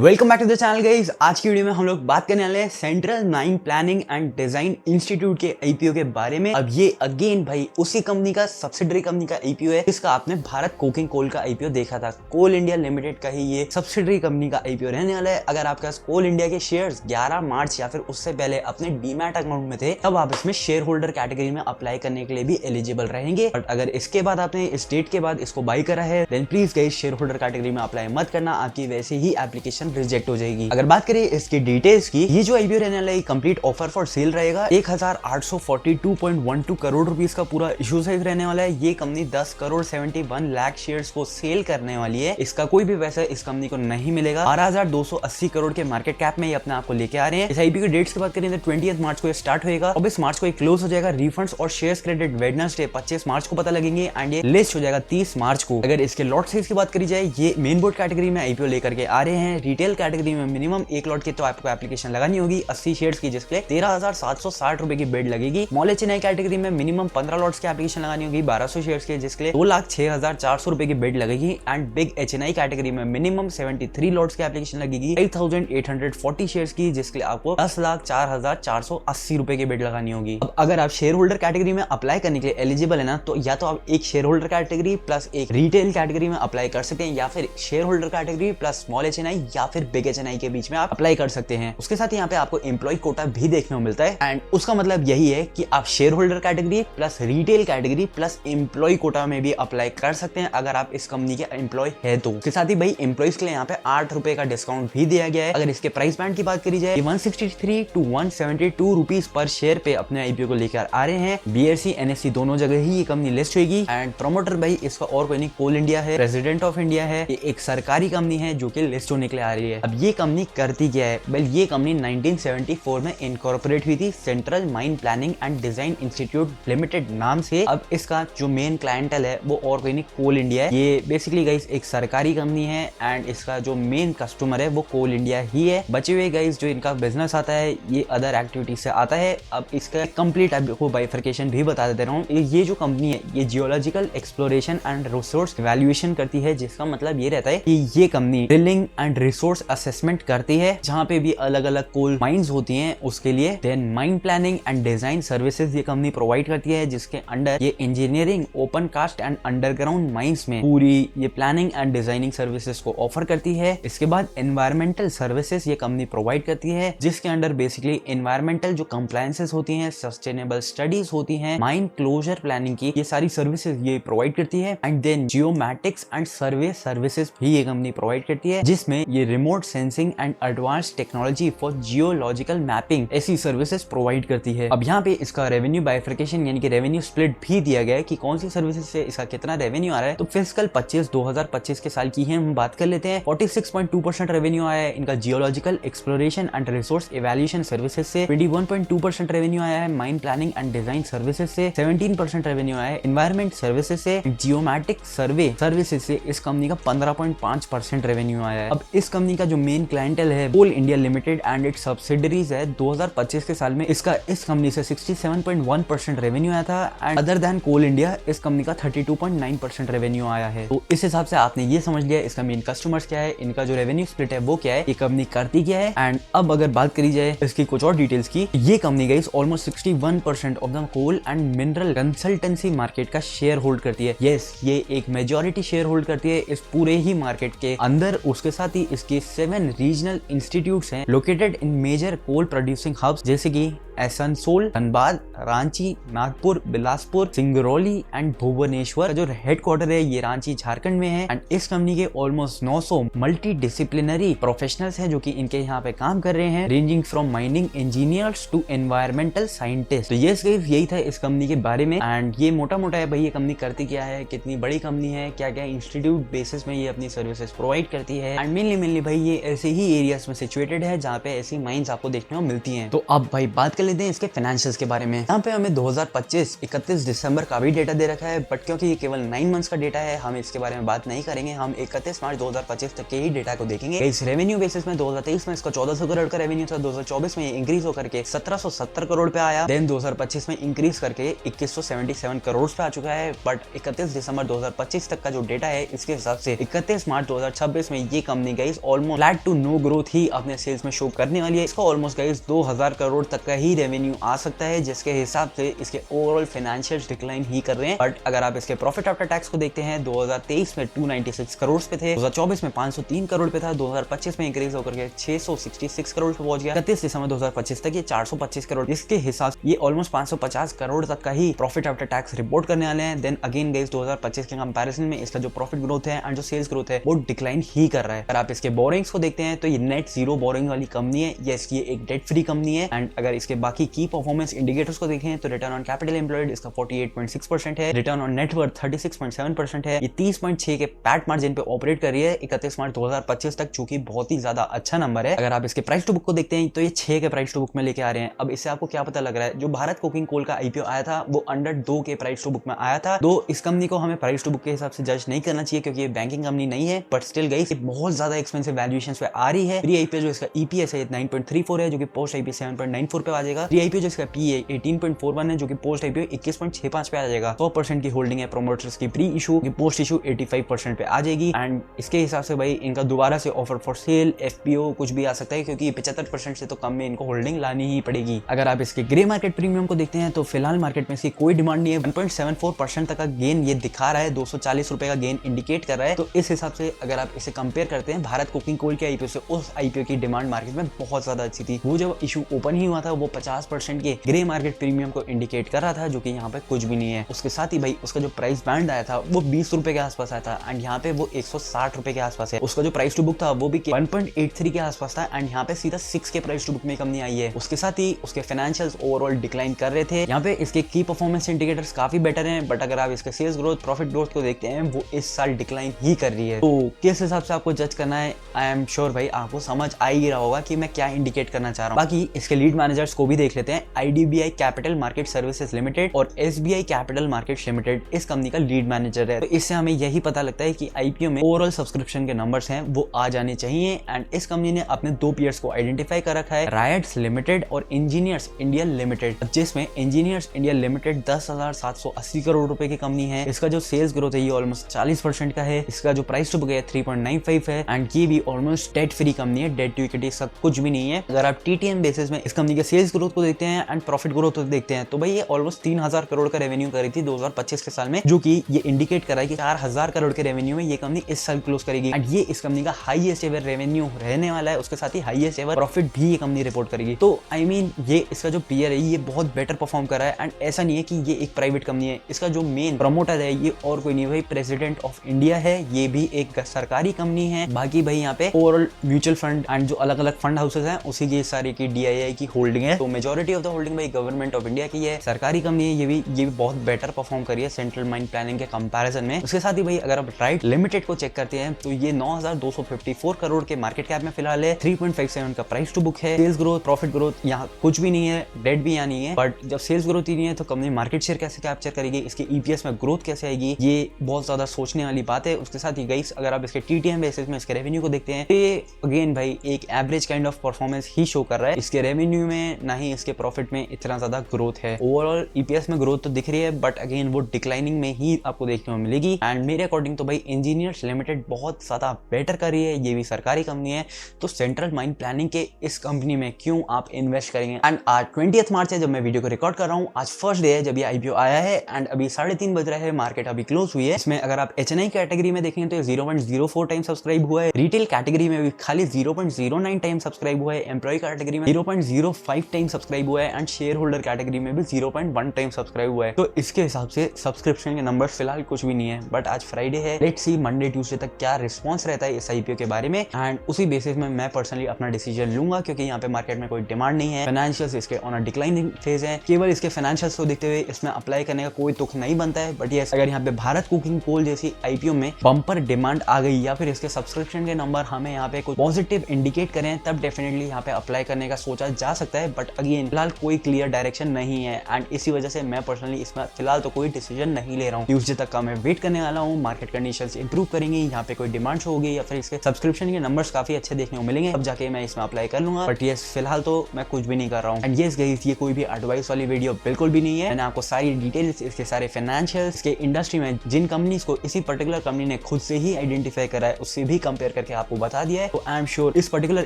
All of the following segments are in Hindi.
Welcome back to the channel guys. आज की वीडियो में हम लोग बात करने वाले हैं central mine planning and design institute के आईपीओ के बारे में। अब ये अगेन भाई उसी कंपनी का सब्सिडरी कंपनी का आईपीओ है जिसका आपने भारत कोकिंग कोल का आईपीओ देखा था। कोल इंडिया लिमिटेड का ही ये सब्सिडरी कंपनी का आईपीओ रहने वाला है। अगर आपके पास कोल इंडिया के शेयर्स 11 मार्च या फिर उससे पहले अपने डीमैट अकाउंट में थे तब आप इसमें शेयर होल्डर कैटेगरी में अप्लाई करने के लिए भी एलिजिबल रहेंगे। बट अगर इसके बाद आपने इस डेट के बाद इसको बाई करा है then please guys shareholder category में अप्लाई मत करना, आपकी वैसे ही एप्लीकेशन रिजेक्ट हो जाएगी। अगर बात करें इसकी डिटेल्स की, ये जो आईपीओ रहने वाला है कंप्लीट ऑफर फॉर सेल रहेगा। 1842.12 करोड़ रुपीस का पूरा इशू साइज रहने वाला है। ये कंपनी 10 करोड़ 71 लाख शेयर्स को सेल करने वाली है। इसका कोई भी पैसा इस कंपनी को नहीं मिलेगा। 12,280 करोड़ के मार्केट कैप में ये अपने आप को लेके आ रहे हैं। इस आईपीओ की डेट्स की बात करें तो 20 मार्च को ये स्टार्ट होगा, 24 मार्च को ये क्लोज हो जाएगा। रिफंड्स और शेयर्स क्रेडिट वेडनेसडे 25 मार्च को पता लगेंगे एंड ये लिस्ट हो जाएगा 30 मार्च को। अगर इसके लॉट साइज की बात करी जाए, ये मेन बोर्ड कैटेगरी में आईपीओ लेकर के आ रहे हैं। रिटेल कैटेगरी में मिनिमम एक लॉट की तो आपको एप्लीकेशन लगानी होगी 80 शेयर्स की, जिसके 13,760 रुपए की बिड लगेगी। स्मॉल एचएनआई कैटेगरी में मिनिमम 15 लॉट्स की एप्लीकेशन लगानी होगी 1200 शेयर्स के, जिसके 2,06,400 रुपए की बिड लगेगी। एंड बिग एचएनआई कैटेगरी में मिनिमम 73 लॉट्स की एप्लीकेशन लगेगी 8,840 शेयर्स की, जिसके लिए आपको 10,04,480 रुपए की बिड लगानी होगी। अब अगर आप शेयर होल्डर कैटेगरी में अप्लाई करने के लिए एलिजिबल है ना, तो या तो आप एक शेयर होल्डर कैटेगरी प्लस एक रिटेल कैटेगरी में अप्लाई कर सकते हैं, या फिर share holder category plus small HNI या फिर बिग एचएनआई के बीच में आप अप्लाई कर सकते हैं। उसके साथ यहाँ पे आपको एम्प्लॉय कोटा भी देखने को मिलता है एंड उसका मतलब यही है कि आप shareholder category plus retail category plus employ quota में भी अप्लाई कर सकते हैं अगर आप इस कंपनी के एम्प्लॉय है तो। उसके साथ ही भाई एम्प्लॉयज के लिए यहाँ पे 8 रुपए का डिस्काउंट भी दिया गया है। अगर इसके प्राइस बैंड की बात करी जाए, 163 to 172 रुपीज पर शेयर पे अपने आईपीओ को लेकर आ रहे हैं। बीएसई एनएससी दोनों जगह ही ये कंपनी लिस्ट होगी एंड प्रमोटर भाई इसका और कोई नहीं, कोल इंडिया है, प्रेसिडेंट ऑफ इंडिया है। ये एक सरकारी कंपनी है जो कि लिस्ट होने के लिए आ रही है। अब ये कंपनी करती क्या है? वेल ये कंपनी 1974 में इनकॉर्पोरेट हुई थी central mine planning and design institute limited नाम से। अब इसका जो मेन क्लाइंटल है वो और कोई नहीं, कोल इंडिया है। ये बेसिकली गाइस एक सरकारी कंपनी है एंड इसका जो मेन कस्टमर है वो कोल इंडिया ही है। बचे हुए गाइस जो इनका बिजनेस आता है ये अदर एक्टिविटीज से आता है। अब इसका कंप्लीट आपको बाइफर्केशन भी बता दे रहा हूँ। ये जो कंपनी है ये geological exploration and resource evaluation करती है, जिसका मतलब ये रहता है कि ये company drilling and resource assessment करती है जहाँ पे भी अलग अलग कोल माइंस होती हैं उसके लिए। Then mine planning and design services ये कंपनी प्रोवाइड करती है, जिसके अंडर ये engineering, open cast and underground mines में पूरी ये प्लानिंग एंड डिजाइनिंग सर्विसेज को ऑफर करती है। इसके बाद एनवायरमेंटल सर्विसेज ये कंपनी प्रोवाइड करती है, जिसके अंडर बेसिकली एनवायरमेंटल जो कंप्लायंसेस होती हैं, सस्टेनेबल स्टडीज होती हैं, माइन क्लोजर प्लानिंग की ये सारी सर्विसेज ये प्रोवाइड करती है। And then geomatics and survey services भी ये कंपनी प्रोवाइड करती है, जिसमें ये remote sensing and advance technology for geological mapping ऐसी सर्विसेज प्रोवाइड करती है। अब यहाँ पे इसका रेवेन्यू बाइफर्केशन यानी कि रेवेन्यू स्प्लिट भी दिया गया है कि कौन सी सर्विसेज से इसका कितना रेवेन्यू आ रहा है। तो फिस्कल 2025 के साल की है हम बात कर लेते हैं। 46.2% रेवेन्यू आया है इनका geological exploration and resource evaluation services से। 21.2% रेवेन्यू आया है mine planning and design services से। 17% रेवेन्यू आया है एनवायरमेंट सर्विसेज से। जियोमैटिक सर्वे सर्विसेज से इस कंपनी का 15.5% रेवेन्यू आया है। अब इस कंपनी का जो मेन क्लाइंटल है Coal India limited and its subsidiaries है। 2025 के साल में इसका इस कंपनी से 67.1% रेवेन्यू आया था and other than Coal India इस कंपनी का 32.9% रेवेन्यू आया है। तो इस हिसाब से आपने ये समझ लिया इसका मेन कस्टमर्स क्या है, इनका जो रेवेन्यू स्प्लिट है वो क्या है, ये कंपनी करती क्या है। एंड अब अगर बात करी जाए इसकी कुछ और डिटेल्स की, ये company guys almost 61% of the coal and mineral consultancy market का शेयर होल्ड करती है। यस, ये एक मेजॉरिटी शेयर होल्ड करती है इस पूरे ही मार्केट के अंदर। उसके साथ ही इसके 7 रीजनल इंस्टीट्यूट्स हैं located in major coal producing hubs, जैसे कि आसनसोल, धनबाद, रांची, नागपुर, बिलासपुर, सिंगरौली एंड भुवनेश्वर। जो हेडक्वार्टर है ये रांची झारखंड में है। एंड इस कंपनी के ऑलमोस्ट 900 मल्टी डिसिप्लिनरी प्रोफेशनल्स हैं जो कि इनके यहाँ पे काम कर रहे हैं, ranging from mining engineers to environmental scientist. तो ये यही था इस कंपनी के बारे में। एंड ये मोटा मोटा है भाई ये कंपनी करती क्या है, कितनी बड़ी कंपनी है, क्या क्या इंस्टीट्यूट बेसिस में ये अपनी सर्विसेज प्रोवाइड करती है। एंड मेनली भाई ये ऐसे ही एरियाज में सिचुएटेड है जहाँ पे ऐसी माइंस आपको देखने को मिलती हैं। तो अब भाई बात कर लेते हैं इसके फाइनेंशियल्स के बारे में। यहाँ पे हमें 2025 31 दिसंबर का भी डेटा दे रखा है, बट क्योंकि ये केवल 9 मंथ्स का डेटा है हम इसके बारे में बात नहीं करेंगे। हम 31 मार्च 2025 तक के ही डेटा को देखेंगे। इस रेवेन्यू बेसिस में 2023 में इसका 1400 करोड़ का रेवेन्यू था, 2024 में इंक्रीज होकर के 1770 करोड़ पे आया। देन 2025 में इंक्रीज करके 2177 करोड़ पे आ चुका है। बट 31 दिसंबर 2025 तक का जो डेटा है इसके हिसाब से 31 मार्च 2026 में ये company guys almost flat to no growth ही अपने सेल्स में शो करने वाली है। इसका ऑलमोस्ट गाइस 2000 करोड़ तक का ही रेवेन्यू आ सकता है, जिसके हिसाब से इसके ओवरऑल फाइनेंशियल्स डिक्लाइन ही कर रहे हैं। बट अगर आप इसके प्रॉफिट आफ्टर टैक्स को देखते हैं 2023 में 296 करोड़ पे थे, 2024 में 503 करोड़ पे था, 2025 में इंक्रीज होकर के 666 करोड़ पे पहुंच गया, 31 दिसंबर 2025 तक ये 425 करोड़। इसके हिसाब से ये ऑलमोस्ट 550 करोड़ तक का ही प्रॉफिट आफ्टर टैक्स रिपोर्ट करने वाले हैं। देन अगेन गाइस 2025 के कंपैरिजन में इसका जो प्रॉफिट ग्रोथ है एंड जो सेल्स ग्रोथ है वो डिक्लाइन ही कर रहा है। अगर आप इसके बोरिंग्स को देखते हैं तो ये नेट जीरो बोरिंग वाली कंपनी है, यस ये एक डेट फ्री कंपनी है। एंड अगर इसके बाकी की परफॉर्मेंस इंडिकेटर्स को देखें तो रिटर्न ऑन कैपिटल एम्प्लॉयड इसका 48.6% है, रिटर्न ऑन नेटवर्थ 36.7% है, ये 30.6 के पैट मार्जिन पे ऑपरेट कर रही है 31 मार्च 2025 तक, जो कि बहुत ही ज्यादा अच्छा नंबर है। अगर आप इसके प्राइस टू बुक को देखते हैं तो ये 6 के प्राइस टू बुक में लेके आ रहे हैं। अब इससे आपको क्या पता लग रहा है, जो भारत कोकिंग कोल का आईपीओ आया था वो अंडर 2 के प्राइस टू बुक में आया था। दो इस कंपनी को हमें प्राइस टू बुक के हिसाब से जज नहीं करना चाहिए क्योंकि ये बैंकिंग कंपनी नहीं है, बट स्टिल गाइस बहुत ज्यादा एक्सपेंसिव वैल्यूएशंस पे आ रही है। प्री आईपीओ जो इसका ईपीएस है 9.34 है, जो कि पोस्ट आईपीओ 7.94 पे आ जाएगा। प्री आईपीओ जो इसका पीए 18.41 है, जो कि पोस्ट आईपीओ 21.65 पे आ जाएगा। 100% की होल्डिंग है प्रमोटर्स की प्री इशू, पोस्ट इशू 85% पे आ जाएगी। एंड इसके हिसाब से भाई इनका दोबारा से ऑफर फॉर सेल एफपीओ कुछ भी आ सकता है क्योंकि 75% से तो कम में इनको होल्डिंग लानी ही पड़ेगी। अगर आप इसके ग्रे मार्केट प्रीमियम को देखते हैं तो फिलहाल मार्केट में इसकी कोई डिमांड नहीं है। 1.74% तक का गेन ये दिखा रहा है, 240 रुपए का गेन इंडिकेट कर रहा है। तो इस हिसाब से अगर आप इसे कंपेयर करते हैं भारत कुकिंग कोल के आईपीओ से, उस आईपीओ की डिमांड मार्केट में बहुत ज्यादा अच्छी थी। वो जब इशू ओपन ही हुआ था वो 50% के ग्रे मार्केट प्रीमियम को इंडिकेट कर रहा था, जो कि यहाँ पे कुछ भी नहीं है। उसके साथ ही भाई उसका जो प्राइस बैंड आया था वो 20 रुपए के आसपास आया था एंड यहाँ पे वो 160 रुपए के आसपास है। उसका जो प्राइस टू बुक था वो भी 1.83 के आसपास था एंड यहाँ पे सीधा 6 के प्राइस टू बुक में कंपनी आई है। उसके साथ ही उसके फाइनेंशियल्स ओवरऑल डिक्लाइन कर रहे थे। यहाँ पे इसके की परफॉर्मेंस इंडिकेटर्स काफी बेटर हैं, बट अगर आप इसके सेल्स ग्रोथ प्रॉफिट ग्रोथ को देखते हैं वो इस साल डिक्लाइन ही कर रही है। तो किस हिसाब से आपको जज करना है, आई एम श्योर भाई आपको समझ आ ही रहा होगा कि मैं क्या इंडिकेट करना चाह रहा हूँ। बाकी इसके लीड मैनेजर्स को भी देख लेते हैं। IDBI capital market services limited और एसबीआई कैपिटल मार्केट्स लिमिटेड इस कंपनी का लीड मैनेजर है। तो इससे हमें यही पता लगता है कि आईपीओ में ओवरऑल सब्सक्रिप्शन के नंबर्स हैं वो आ जाने चाहिए। एंड इस कंपनी ने अपने दो पीयर्स को आइडेंटिफाई कर रखा है, रायट्स लिमिटेड और इंजीनियर्स इंडिया लिमिटेड, जिसमें इंजीनियर्स इंडिया लिमिटेड 10,780 करोड़ रुपए की कंपनी है। इसका जो सेल्स ग्रोथ है ये ऑलमोस्ट 40% का है। इसका जो प्राइस टू बुक है 3.95 है एंड ये भी ऑलमोस्ट डेट फ्री कंपनी है, डेट टू इक्विटी इसका कुछ भी नहीं है। अगर आप टीटीएम बेसिस में इस कंपनी के सेल्स ग्रोथ को देखते हैं एंड प्रॉफिट ग्रोथ को देखते हैं तो भाई ये ऑलमोस्ट 3000 करोड़ का रेवेन्यू करी थी 2025 के साल में, जो कि ये इंडिकेट कर रहा है कि 4000 करोड़ के रेवेन्यू में ये कंपनी इस साल क्लोज करेगी एंड ये इस कंपनी का हाईएस्ट एवर रेवेन्यू रहने वाला है। उसके साथ ही हाईएस्ट एवर प्रॉफिट भी ये कंपनी रिपोर्ट करेगी। तो आई मीन ये इसका जो पीयर है ये बहुत बेटर परफॉर्म कर रहा है एंड ऐसा नहीं है कि ये एक प्राइवेट कंपनी है। इसका जो मेन प्रमोटर है ये और कोई नहीं भाई प्रेसिडेंट ऑफ इंडिया है, ये भी एक सरकारी कंपनी है। बाकी भाई यहाँ पे ओवरऑल म्यूचुअल फंड एंड जो अलग अलग फंड हाउसेस हैं उसी की सारी की डीआईआई की होल्डिंग है। तो मेजॉरिटी ऑफ द होल्डिंग भाई गवर्नमेंट ऑफ इंडिया की है, सरकारी कंपनी है। ये भी बहुत बेटर परफॉर्म करी है सेंट्रल माइन प्लानिंग के कंपैरिजन में। उसके साथ ही भाई अगर आप राइट लिमिटेड को चेक करते हैं तो ये 9254 करोड़ के मार्केट कैप में फिलहाल है, 3.57 का प्राइस टू बुक है। सेल्स ग्रोथ प्रॉफिट ग्रोथ यहाँ कुछ भी नहीं है, डेट भी यहाँ नहीं है। बट जब सेल्स ग्रोथ ही नहीं है तो कंपनी मार्केट शेयर कैसे कैप्चर करेगी, इसके ईपीएस में ग्रोथ कैसे आएगी, ये बहुत ज्यादा सोचने वाली बात है। उसके साथ ही गाइस अगर आप इसके टीटीएम बेसिस में इसके रेवेन्यू को देखते हैं तो ये अगेन भाई एक average kind of performance he show कर रहा है। इसके रेवेन्यू में ना ही इसके प्रॉफिट में इतना ज्यादा ग्रोथ है। ओवरऑल ईपीएस में ग्रोथ तो दिख रही है बट अगेन वो डिक्लाइनिंग में ही आपको देखने को मिलेगी। एंड मेरे अकॉर्डिंग तो भाई इंजीनियर्स लिमिटेड बहुत ज्यादा बेटर कर रही है, ये भी सरकारी कंपनी है। तो सेंट्रल माइन प्लानिंग के इस कंपनी में क्यों आप इन्वेस्ट करेंगे। एंड आज 20 मार्च है जब मैं वीडियो को रिकॉर्ड कर रहा हूँ, आज फर्स्ट डे है जब ये आईपीओ आया है एंड अभी 3:30 बज रहा है, मार्केट अभी क्लोज हुई है। इसमें अगर आप एचएनआई कैटेगरी में देखें तो 0.04 टाइम सब्सक्राइब हुआ है, रिटेल कैटेगरी में भी खाली 0.09 टाइम सब्सक्राइब हुआ है, एम्प्लॉय कैटेगरी में 0.05 टाइम सब्सक्राइब हुआ है एंड शेयर होल्डर कैटेगरी में भी 0.1 टाइम सब्सक्राइब हुआ है। तो इसके हिसाब से सब्सक्रिप्शन के नंबर फिलहाल कुछ भी नहीं है। बट आज फ्राइडे है, लेट्स सी मंडे ट्यूसडे तक क्या रिस्पॉन्स रहता है इस आईपीओ के बारे में एंड उसी बेसिस में मैं पर्सनली अपना डिसीजन लूंगा, क्योंकि यहाँ पे मार्केट में कोई डिमांड नहीं है। फाइनेंशियल्स इसके ऑन अ डिक्लाइनिंग फेज है, केवल इसके फाइनेंशियल्स को देखते हुए इसमें अप्लाई करने का कोई तुक नहीं बनता है। बट यस अगर यहाँ पे भारत कुकिंग कोल जैसी आईपीओ में बम्पर डिमांड आ गई या फिर इसके सब्सक्रिप्शन के नंबर हमें यहाँ पे कुछ पॉजिटिव इंडिकेट करें तब डेफिनेटली यहाँ पे अप्लाई करने का सोचा जा सकता है। बट अगेन फिलहाल कोई क्लियर डायरेक्शन नहीं है एंड इसी वजह से मैं पर्सनली इसमें फिलहाल तो कोई डिसीजन नहीं ले रहा हूँ। ट्यूसडे तक का मैं वेट करने वाला हूँ, मार्केट कंडीशंस इंप्रूव करेंगे, यहाँ पे कोई डिमांड होगी या फिर इसके सब्सक्रिप्शन के नंबर्स काफी अच्छे देखने को मिलेंगे, अब जाके मैं इसमें अप्लाई कर लूंगा। बट यस फिलहाल तो मैं कुछ भी नहीं कर रहा हूँ। एंड यस गाइस ये कोई भी एडवाइस वाली वीडियो बिल्कुल भी नहीं है। मैंने आपको सारी डिटेल्स इसके सारे फाइनेंशियल्स के इंडस्ट्री में जिन कंपनीज को इसी पर्टिकुलर कंपनी ने खुद से ही आइडेंटिफाई करा है उससे भी कंपेयर करके आपको बता दिया है। तो आई एम श्योर इस पर्टिकुलर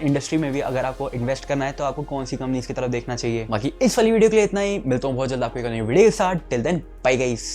इंडस्ट्री में भी अगर आपको इन्वेस्ट करना है तो आपको कौन सी कंपनी की तरफ देखना चाहिए। बाकी इस वाली वीडियो के लिए इतना ही, मिलता हूँ बहुत जल्द आपको एक नई वीडियो के साथ। Till then bye guys.